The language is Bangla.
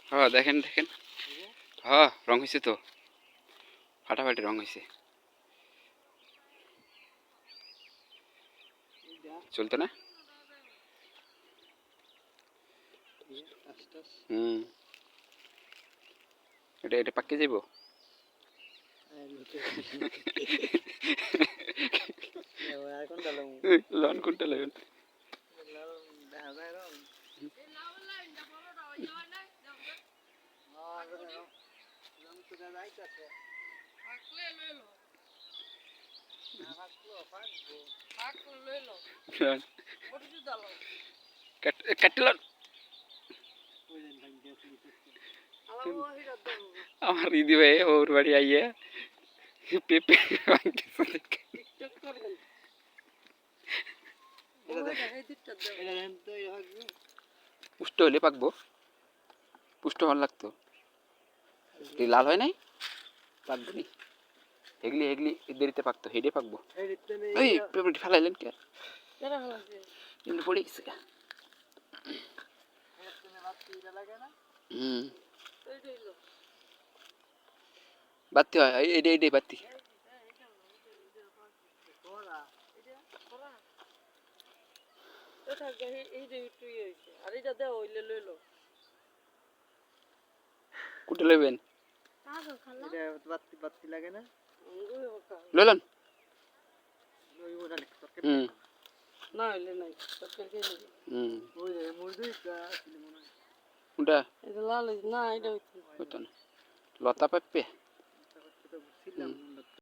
হ্যাঁ দেখেন দেখেন, হ্যাঁ রং হয়েছে তো, ফাটাফাটি রং হয়েছে। চলতো না? এটা এটা পাকে যাইব। লন কোনটা লাগেন? কাটলন আমার দিদি ভাই ওর বাড়ি আইয়া পেঁপে পুষ্ট হলে পাকবো, পুষ্ট হওয়ার লাগতো, লাল হয় নাই পাকবো নি, এগলি এগলি দেরিতে পাকতো, হেডে পাকবো। এই পেঁপেটি ফেলাইলেন কে? এমনি পড়ে গেছে। বাতি হয়, এইটা এইটাই বাতি। কুটে লইবেন? লইলেন? লতা পেঁপে